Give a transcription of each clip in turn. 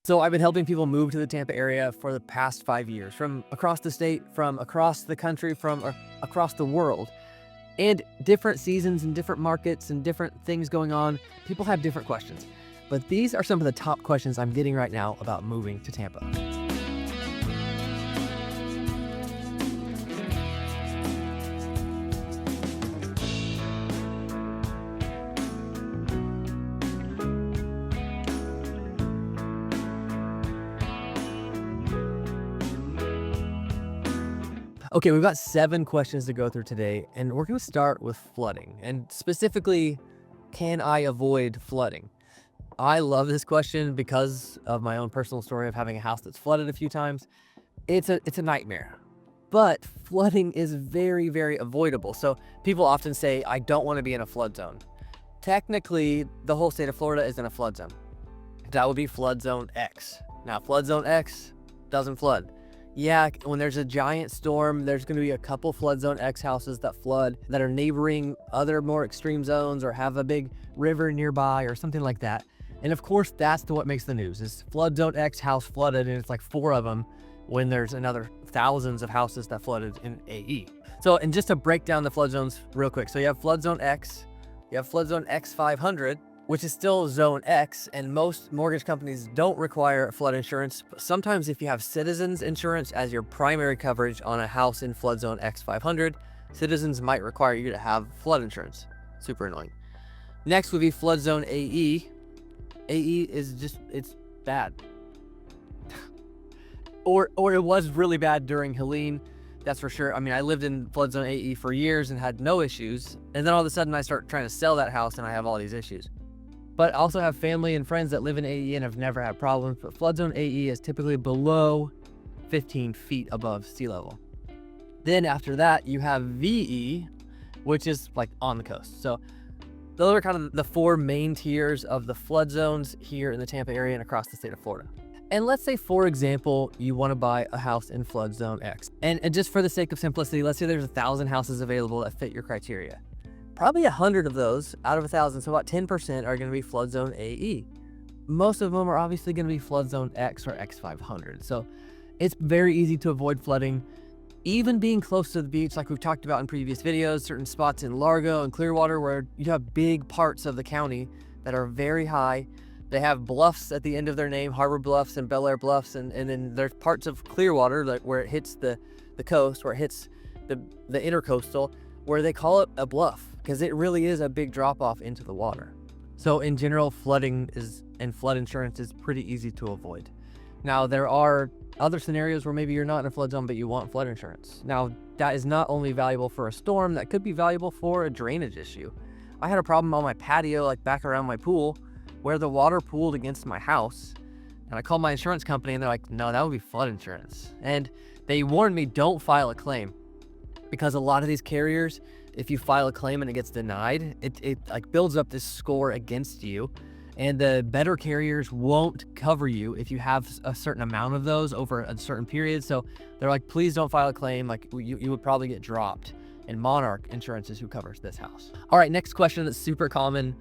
So I've been helping people move to the Tampa area for the past 5 years, from across the state, from across the country, from across the world. And different seasons and different markets and different things going on, people have different questions. But these are some of the top questions I'm getting right now about moving to Tampa. Okay, we've got 7 questions to go through today, and we're going to start with flooding, and specifically, can I avoid flooding? I love this question because of my own personal story of having a house that's flooded a few times. It's a nightmare, but flooding is very, very avoidable. So people often say, I don't want to be in a flood zone. Technically, the whole state of Florida is in a flood zone. That would be flood zone X. Now, flood zone X doesn't flood. Yeah, when there's a giant storm, there's going to be a couple flood zone X houses that flood that are neighboring other more extreme zones or have a big river nearby or something like that. And of course, that's what makes the news is flood zone X house flooded, and it's like 4 of them when there's another thousands of houses that flooded in AE. So, and just to break down the flood zones real quick. So you have flood zone X, you have flood zone X500, which is still zone X, and most mortgage companies don't require flood insurance. But sometimes if you have Citizens insurance as your primary coverage on a house in flood zone X500, Citizens might require you to have flood insurance. Super annoying. Next would be flood zone AE. AE is just, it's bad. or it was really bad during Helene, that's for sure. I mean, I lived in flood zone AE for years and had no issues. And then all of a sudden I start trying to sell that house and I have all these issues. But I also have family and friends that live in AE and have never had problems. But flood zone AE is typically below 15 feet above sea level. Then after that, you have VE, which is like on the coast. So those are kind of the 4 main tiers of the flood zones here in the Tampa area and across the state of Florida. And let's say, for example, you want to buy a house in flood zone X. And just for the sake of simplicity, let's say there's 1,000 houses available that fit your criteria. Probably 100 of those out of 1,000, so about 10% are going to be flood zone AE. Most of them are obviously going to be flood zone X or X500. So it's very easy to avoid flooding. Even being close to the beach, like we've talked about in previous videos, certain spots in Largo and Clearwater where you have big parts of the county that are very high. They have bluffs at the end of their name, Harbor Bluffs and Bel Air Bluffs, and then there's parts of Clearwater like where it hits the coast, where it hits the intercoastal, where they call it a bluff because it really is a big drop off into the water. So in general, flooding and flood insurance is pretty easy to avoid. Now, there are other scenarios where maybe you're not in a flood zone, but you want flood insurance. Now, that is not only valuable for a storm, that could be valuable for a drainage issue. I had a problem on my patio, like back around my pool, where the water pooled against my house. And I called my insurance company and they're like, no, that would be flood insurance. And they warned me, don't file a claim. Because a lot of these carriers, if you file a claim and it gets denied, it like builds up this score against you. And the better carriers won't cover you if you have a certain amount of those over a certain period. So they're like, please don't file a claim. Like you would probably get dropped. And Monarch Insurance is who covers this house. All right, next question that's super common.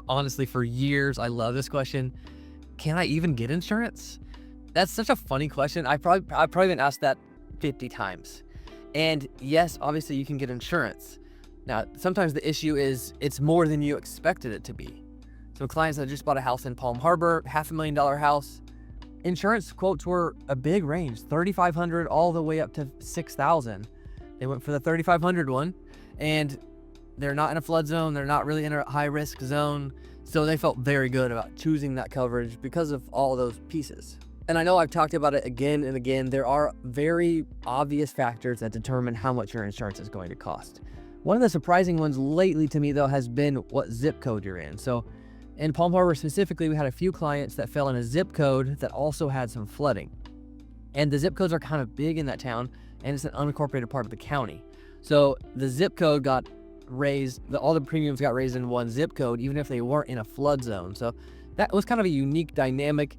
Honestly, for years, I love this question. Can I even get insurance? That's such a funny question. I've probably been asked that 50 times. And yes, obviously you can get insurance. Now, sometimes the issue is it's more than you expected it to be. So clients that just bought a house in Palm Harbor, $500,000 house, insurance quotes were a big range, $3,500 all the way up to $6,000. They went for the $3,500 one, and they're not in a flood zone. They're not really in a high risk zone. So they felt very good about choosing that coverage because of all those pieces. And I know I've talked about it again and again. There are very obvious factors that determine how much your insurance is going to cost. One of the surprising ones lately to me, though, has been what zip code you're in. So in Palm Harbor specifically, we had a few clients that fell in a zip code that also had some flooding. And the zip codes are kind of big in that town, and it's an unincorporated part of the county. So the zip code got raised, all the premiums got raised in one zip code, even if they weren't in a flood zone. So that was kind of a unique dynamic.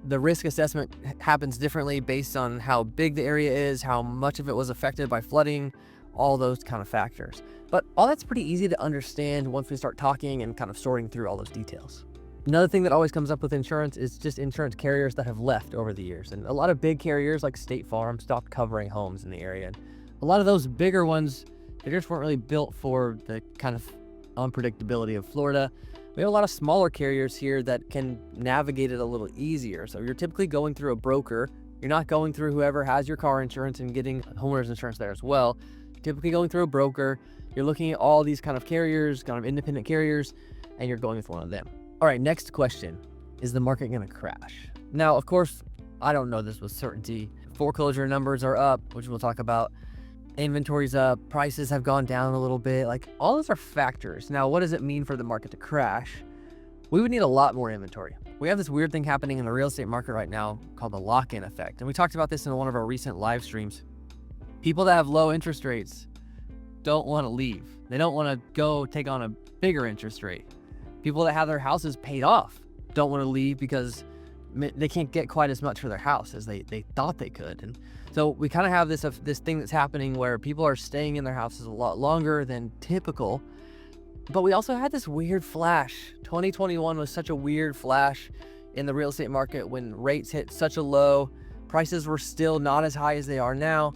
The risk assessment happens differently based on how big the area is, how much of it was affected by flooding, all those kind of factors. But all that's pretty easy to understand once we start talking and kind of sorting through all those details. Another thing that always comes up with insurance is just insurance carriers that have left over the years. And a lot of big carriers like State Farm stopped covering homes in the area. And a lot of those bigger ones, they just weren't really built for the kind of unpredictability of Florida. We have a lot of smaller carriers here that can navigate it a little easier. So you're typically going through a broker. You're not going through whoever has your car insurance and getting homeowners insurance there as well. You're typically going through a broker. You're looking at all these kind of carriers, kind of independent carriers, and you're going with one of them. All right, next question. Is the market going to crash? Now, of course, I don't know this with certainty. Foreclosure numbers are up, which we'll talk about. Inventory's up, prices have gone down a little bit. Like, all those are factors. Now, what does it mean for the market to crash? We would need a lot more inventory. We have this weird thing happening in the real estate market right now called the lock-in effect. And we talked about this in one of our recent live streams. People that have low interest rates don't want to leave. They don't want to go take on a bigger interest rate. People that have their houses paid off don't want to leave because they can't get quite as much for their house as they thought they could. And so we kind of have this thing that's happening where people are staying in their houses a lot longer than typical. But we also had this weird flash. 2021 was such a weird flash in the real estate market when rates hit such a low. Prices were still not as high as they are now.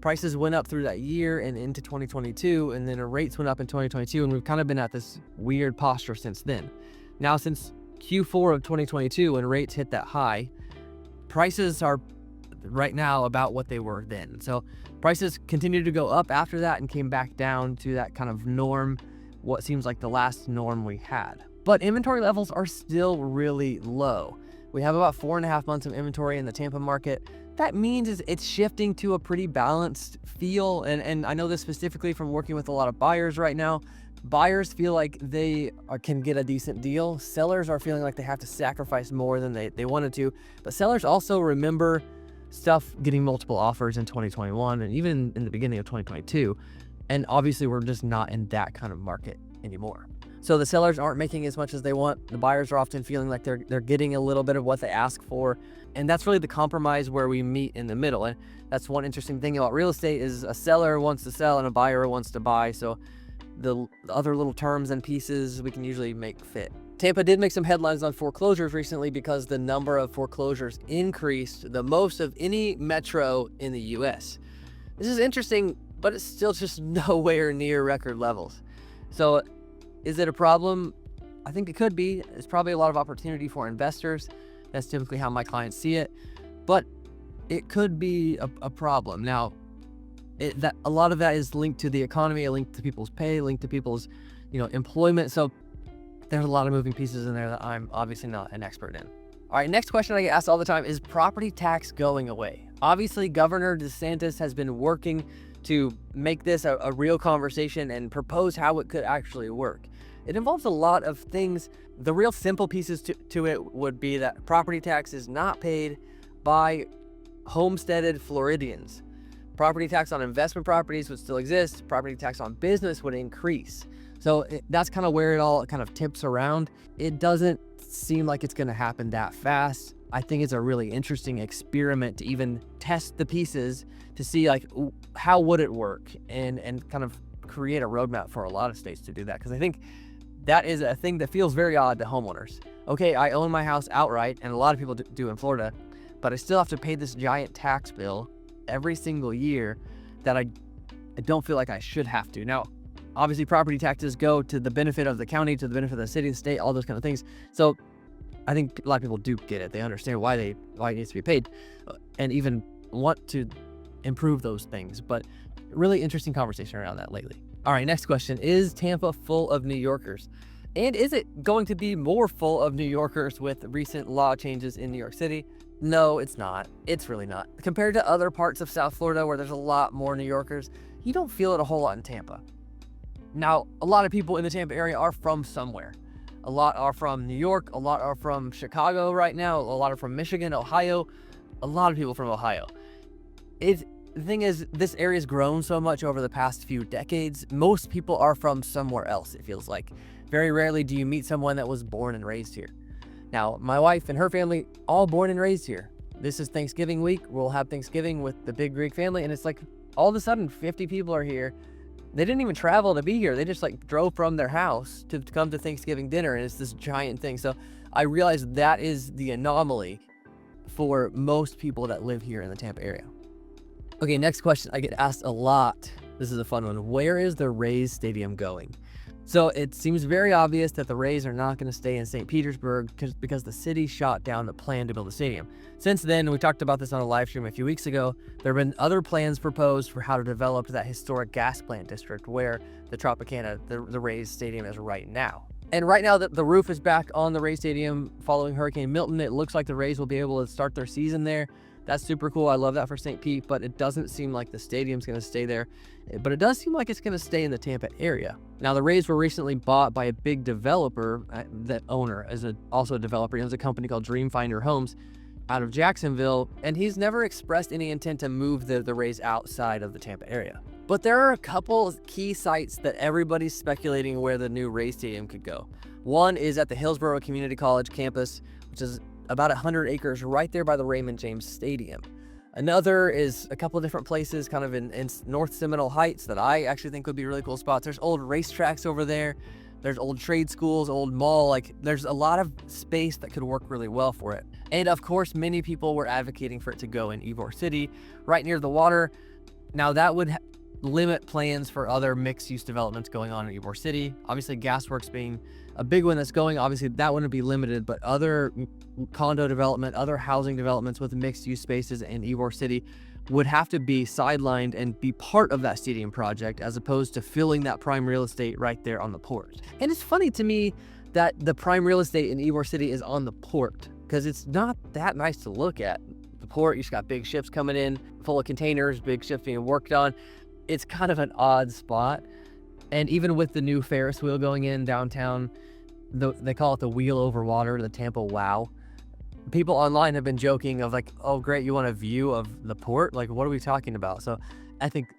Prices went up through that year and into 2022, and then the rates went up in 2022, and we've kind of been at this weird posture since then. Now, since Q4 of 2022, when rates hit that high, prices are right now about what they were then. So prices continued to go up after that and came back down to that kind of norm, what seems like the last norm we had. But inventory levels are still really low. We have about 4.5 months of inventory in the Tampa market. That means it's shifting to a pretty balanced feel. And I know this specifically from working with a lot of buyers right now. Buyers feel like they can get a decent deal. Sellers are feeling like they have to sacrifice more than they wanted to. But sellers also remember stuff getting multiple offers in 2021 and even in the beginning of 2022. And obviously we're just not in that kind of market anymore. So the sellers aren't making as much as they want. The buyers are often feeling like they're getting a little bit of what they ask for. And that's really the compromise where we meet in the middle. And that's one interesting thing about real estate is a seller wants to sell and a buyer wants to buy. So the other little terms and pieces we can usually make fit. Tampa did make some headlines on foreclosures recently because the number of foreclosures increased the most of any metro in the US. This is interesting, but it's still just nowhere near record levels. So is it a problem? I think it could be. It's probably a lot of opportunity for investors. That's typically how my clients see it, but it could be a problem. Now, a lot of that is linked to the economy, linked to people's pay, linked to people's, employment. So there's a lot of moving pieces in there that I'm obviously not an expert in. All right, next question I get asked all the time is property tax going away? Obviously, Governor DeSantis has been working to make this a real conversation and propose how it could actually work. It involves a lot of things. The real simple pieces to it would be that property tax is not paid by homesteaded Floridians. Property tax on investment properties would still exist. Property tax on business would increase. So that's kind of where it all kind of tips around. It doesn't seem like it's going to happen that fast. I think it's a really interesting experiment to even test the pieces to see like how would it work and kind of create a roadmap for a lot of states to do that. Because I think that is a thing that feels very odd to homeowners. Okay, I own my house outright, and a lot of people do in Florida, but I still have to pay this giant tax bill every single year that I don't feel like I should have to. Now, obviously property taxes go to the benefit of the county, to the benefit of the city, the state, all those kind of things. So I think a lot of people do get it. They understand why it needs to be paid and even want to improve those things. But really interesting conversation around that lately. All right, next question. Is Tampa full of New Yorkers? And is it going to be more full of New Yorkers with recent law changes in New York City? No, it's not. It's really not. Compared to other parts of South Florida where there's a lot more New Yorkers, you don't feel it a whole lot in Tampa. Now, a lot of people in the Tampa area are from somewhere. A lot are from New York. A lot are from Chicago right now. A lot are from Michigan, Ohio. A lot of people from Ohio. The thing is, this area's grown so much over the past few decades. Most people are from somewhere else, it feels like. Very rarely do you meet someone that was born and raised here. Now, my wife and her family, all born and raised here. This is Thanksgiving week. We'll have Thanksgiving with the big Greek family, and it's like all of a sudden 50 people are here. They didn't even travel to be here. They just drove from their house to come to Thanksgiving dinner, and it's this giant thing. So I realize that is the anomaly for most people that live here in the Tampa area. Okay, next question I get asked a lot. This is a fun one. Where is the Rays stadium going? So it seems very obvious that the Rays are not going to stay in St. Petersburg because the city shot down the plan to build a stadium. Since then, we talked about this on a live stream a few weeks ago, there have been other plans proposed for how to develop that historic gas plant district where the Tropicana, the Rays stadium is right now. And right now the roof is back on the Rays stadium following Hurricane Milton. It looks like the Rays will be able to start their season there. That's super cool. I love that for St. Pete, but it doesn't seem like the stadium's going to stay there. But it does seem like it's going to stay in the Tampa area. Now, the Rays were recently bought by a big developer. That owner is also a developer. He owns a company called Dreamfinder Homes out of Jacksonville, and he's never expressed any intent to move the Rays outside of the Tampa area. But there are a couple key sites that everybody's speculating where the new Rays stadium could go. One is at the Hillsborough Community College campus, which is about 100 acres right there by the Raymond James Stadium. Another is a couple of different places kind of in North Seminole Heights that I actually think would be really cool spots. There's old racetracks over there. There's old trade schools, old mall. Like, there's a lot of space that could work really well for it. And of course, many people were advocating for it to go in Ybor City, right near the water. Now that would limit plans for other mixed-use developments going on in Ybor City. Obviously, Gasworks being a big one that's going, obviously that wouldn't be limited, but other condo development, other housing developments with mixed-use spaces in Ybor City would have to be sidelined and be part of that stadium project as opposed to filling that prime real estate right there on the port. And it's funny to me that the prime real estate in Ybor City is on the port because it's not that nice to look at. The port, you just got big ships coming in, full of containers, big ships being worked on. It's kind of an odd spot. And even with the new Ferris wheel going in downtown, they call it the wheel over water, the Tampa Wow. People online have been joking of like, oh great, you want a view of the port? Like, what are we talking about? So I think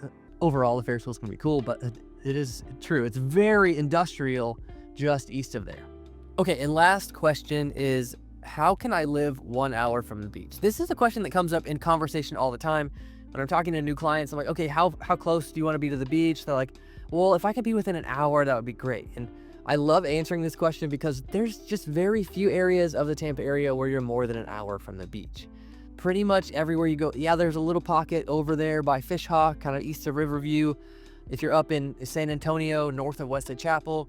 overall the Ferris wheel's gonna be cool, but it is true. It's very industrial just east of there. Okay, and last question is, how can I live 1 hour from the beach? This is a question that comes up in conversation all the time. When I'm talking to new clients, I'm like, okay, how close do you want to be to the beach? They're like, well, if I could be within an hour, that would be great. And I love answering this question because there's just very few areas of the Tampa area where you're more than an hour from the beach. Pretty much everywhere you go, yeah, there's a little pocket over there by Fishhawk, kind of east of Riverview. If you're up in San Antonio, north of Wesley Chapel,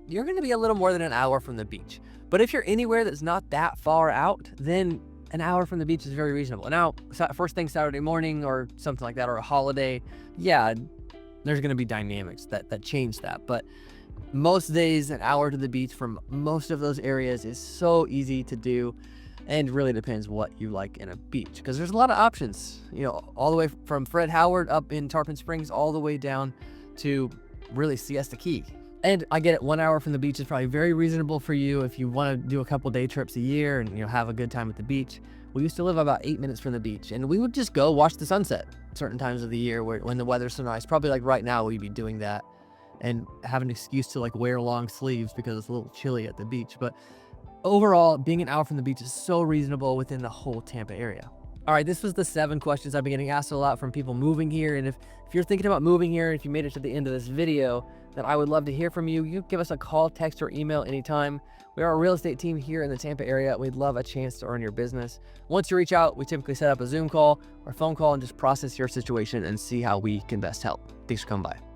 you're going to be a little more than an hour from the beach. But if you're anywhere that's not that far out, then an hour from the beach is very reasonable. Now, first thing Saturday morning or something like that, or a holiday, yeah, there's going to be dynamics that change that. But most days, an hour to the beach from most of those areas is so easy to do, and really depends what you like in a beach, because there's a lot of options, you know, all the way from Fred Howard up in Tarpon Springs all the way down to really Siesta Key. And I get it, 1 hour from the beach is probably very reasonable for you if you want to do a couple day trips a year and, you know, have a good time at the beach. We used to live about 8 minutes from the beach, and we would just go watch the sunset certain times of the year when the weather's so nice. Probably like right now we'd be doing that and have an excuse to like wear long sleeves because it's a little chilly at the beach. But overall, being an hour from the beach is so reasonable within the whole Tampa area. All right, this was the 7 questions I've been getting asked a lot from people moving here. And if you're thinking about moving here, if you made it to the end of this video, then I would love to hear from you. You give us a call, text, or email anytime. We are a real estate team here in the Tampa area. We'd love a chance to earn your business. Once you reach out, we typically set up a Zoom call or phone call and just process your situation and see how we can best help. Thanks for coming by.